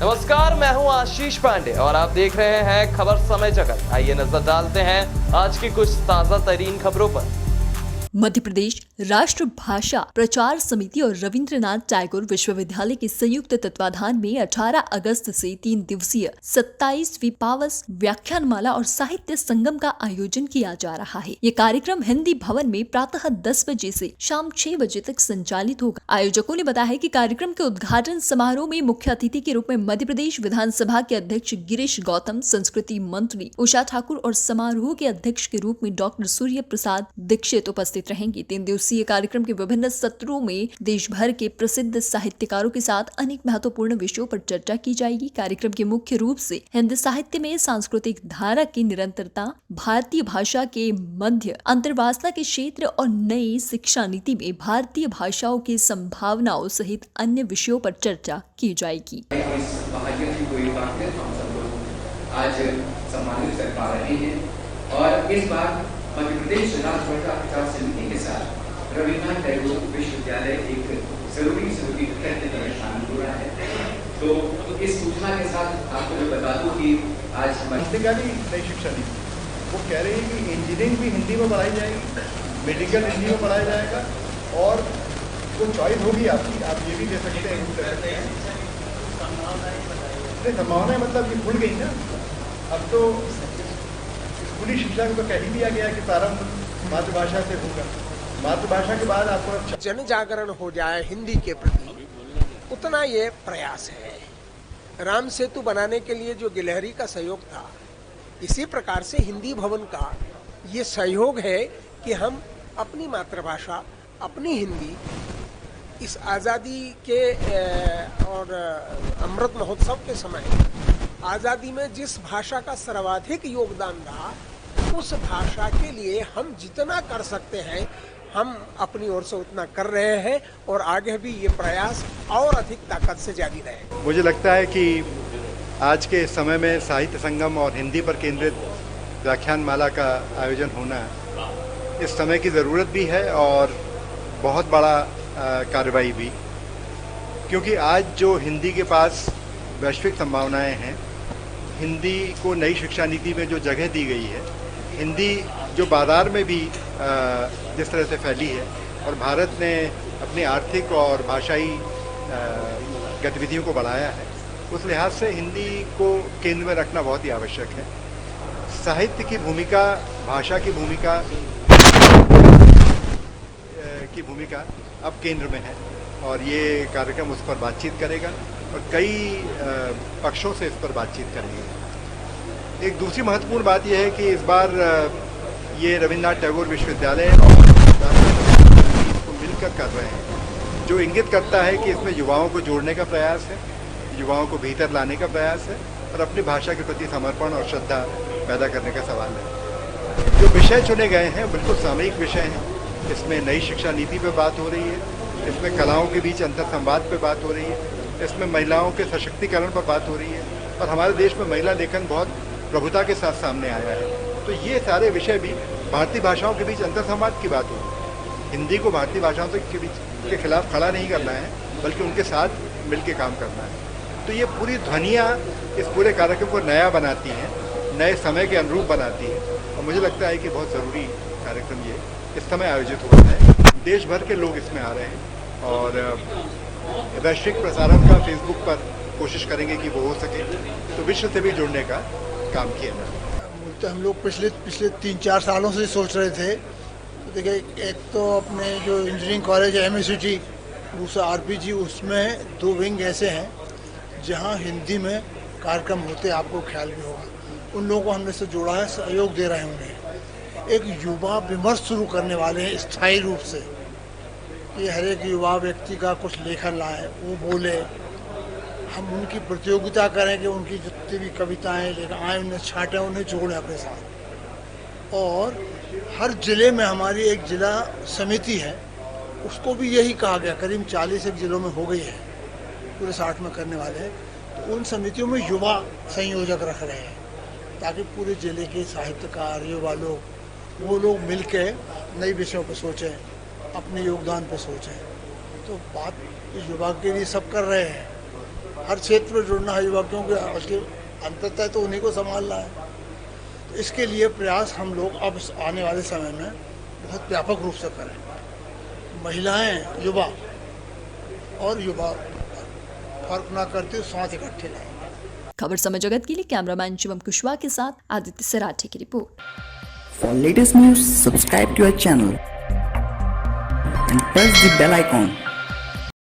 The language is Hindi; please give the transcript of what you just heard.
नमस्कार, मैं हूं आशीष पांडे और आप देख रहे हैं खबर समय जगत। आइए नजर डालते हैं आज की कुछ ताजा तरीन खबरों पर। मध्य प्रदेश राष्ट्र भाषा प्रचार समिति और रविंद्रनाथ टैगोर विश्वविद्यालय के संयुक्त तत्वाधान में 18 अगस्त से 3 दिवसीय 27वीं पावस व्याख्यानमाला और साहित्य संगम का आयोजन किया जा रहा है। ये कार्यक्रम हिंदी भवन में प्रातः 10 बजे से शाम 6 बजे तक संचालित होगा। आयोजकों ने बताया कि कार्यक्रम के उद्घाटन समारोह में मुख्य अतिथि के रूप में मध्य प्रदेश विधानसभा के अध्यक्ष गिरीश गौतम, संस्कृति मंत्री उषा ठाकुर और समारोह के अध्यक्ष के रूप में डॉक्टर सूर्य प्रसाद दीक्षित उपस्थित रहेंगी। 3 दिवसीय कार्यक्रम के विभिन्न सत्रों में देश भर के प्रसिद्ध साहित्यकारों के साथ अनेक महत्वपूर्ण विषयों पर चर्चा की जाएगी। कार्यक्रम के मुख्य रूप से हिंदी साहित्य में सांस्कृतिक धारा की निरंतरता, भारतीय भाषा के मध्य अंतर्वासना के क्षेत्र और नई शिक्षा नीति में भारतीय भाषाओं की संभावनाओं सहित अन्य विषयों पर चर्चा की जाएगी। आज सम्मानित कर पा रहे हैं और इस बार मध्य प्रदेश राष्ट्र भाषा प्रचार समिति के साथ रविंद्रनाथ टैगोर विश्वविद्यालय एक जरूरी घटक के तहत शामिल हो रहा है। तो इस सूचना के साथ आपको मैं बता दूं कि आज पुस्तकाली नई शिक्षा नीति वो कह रही है कि इंजीनियरिंग भी हिंदी में पढ़ाई जाएगी, मेडिकल हिंदी में पढ़ाया जाएगा और जो चॉइस होगी आपकी, आप ये भी दे सकते हैं। संभावनाएं मतलब ये खुल गई ना। अब तो स्कूली शिक्षा को तो कह ही दिया गया कि प्रारंभ मातृभाषा से होगा, मातृभाषा के बाद आपको जन जागरण हो जाए हिंदी के प्रति, उतना ये प्रयास है। राम सेतु बनाने के लिए जो गिलहरी का सहयोग था, इसी प्रकार से हिंदी भवन का ये सहयोग है कि हम अपनी मातृभाषा, अपनी हिंदी, इस आज़ादी के और अमृत महोत्सव के समय आज़ादी में जिस भाषा का सर्वाधिक योगदान रहा, उस भाषा के लिए हम जितना कर सकते हैं हम अपनी ओर से उतना कर रहे हैं और आगे भी ये प्रयास और अधिक ताकत से जारी रहे। मुझे लगता है कि आज के समय में साहित्य संगम और हिंदी पर केंद्रित व्याख्यानमाला का आयोजन होना इस समय की ज़रूरत भी है और बहुत बड़ा कार्रवाई भी, क्योंकि आज जो हिंदी के पास वैश्विक संभावनाएं हैं, हिंदी को नई शिक्षा नीति में जो जगह दी गई है, हिंदी जो बाज़ार में भी जिस तरह से फैली है और भारत ने अपनी आर्थिक और भाषाई गतिविधियों को बढ़ाया है, उस लिहाज से हिंदी को केंद्र में रखना बहुत ही आवश्यक है। साहित्य की भूमिका, भाषा की भूमिका अब केंद्र में है और ये कार्यक्रम उस पर बातचीत करेगा और कई पक्षों से इस पर बातचीत करेंगे। एक दूसरी महत्वपूर्ण बात यह है कि इस बार ये रविंद्रनाथ टैगोर विश्वविद्यालय और इसको मिलकर कर रहे हैं, जो इंगित करता है कि इसमें युवाओं को जोड़ने का प्रयास है, युवाओं को भीतर लाने का प्रयास है और अपनी भाषा के प्रति समर्पण और श्रद्धा पैदा करने का सवाल है। जो विषय चुने गए हैं बिल्कुल सामयिक विषय हैं। इसमें नई शिक्षा नीति पर बात हो रही है, इसमें कलाओं के बीच अंतर संवाद पर बात हो रही है, इसमें महिलाओं के सशक्तिकरण पर बात हो रही है और हमारे देश में महिला लेखन बहुत प्रभुता के साथ सामने आया है। तो ये सारे विषय भी भारतीय भाषाओं के बीच अंतर संवाद की बात होगी। हिंदी को भारतीय भाषाओं के बीच के खिलाफ खड़ा नहीं करना है, बल्कि उनके साथ मिलकर काम करना है। तो ये पूरी ध्वनियाँ इस पूरे कार्यक्रम को नया बनाती हैं, नए समय के अनुरूप बनाती हैं और मुझे लगता है कि बहुत ज़रूरी कार्यक्रम ये इस समय आयोजित हो रहा है। देश भर के लोग इसमें आ रहे हैं और वैश्विक प्रसारण का फेसबुक पर कोशिश करेंगे कि वो हो सके, तो विश्व से भी जुड़ने का काम किया जाए। तो हम लोग पिछले 3-4 सालों से सोच रहे थे। तो देखिए, एक तो अपने जो इंजीनियरिंग कॉलेज है MACT, दूसरा RPG, उसमें 2 विंग ऐसे हैं जहां हिंदी में कार्यक्रम होते, आपको ख्याल भी होगा। उन लोगों को हमने से जोड़ा है, सहयोग दे रहे हैं उन्हें। एक युवा विमर्श शुरू करने वाले हैं स्थायी रूप से, कि हर एक युवा व्यक्ति का कुछ लेखन लाए, वो बोले, हम उनकी प्रतियोगिता करें कि उनकी जितनी भी कविताएं लेकर आए उन्हें छाटें, उन्हें जोड़ें अपने साथ। और हर ज़िले में हमारी एक ज़िला समिति है, उसको भी यही कहा गया, करीब 40 जिलों में हो गई है, पूरे 60 में करने वाले हैं। तो उन समितियों में युवा संयोजक रख रहे हैं ताकि पूरे ज़िले के साहित्यकार, युवा लोग, वो लोग मिल के नए विषयों पर सोचें, अपने योगदान पर सोचें। तो बात युवा के लिए सब कर रहे हैं। हर क्षेत्र में जुड़ना है युवा, क्योंकि आज के अंततः तो उन्हीं को संभालना है। तो इसके लिए प्रयास हम लोग अब आने वाले समय में बहुत व्यापक रूप से करें। महिलाएं, युवा फर्क ना करते हुए साथ इकट्ठे रहें। खबर समय जगत के लिए कैमरामैन शिवम कुशवाहा के साथ आदित्य सराठे की report. For latest news, subscribe to our channel and press the bell icon.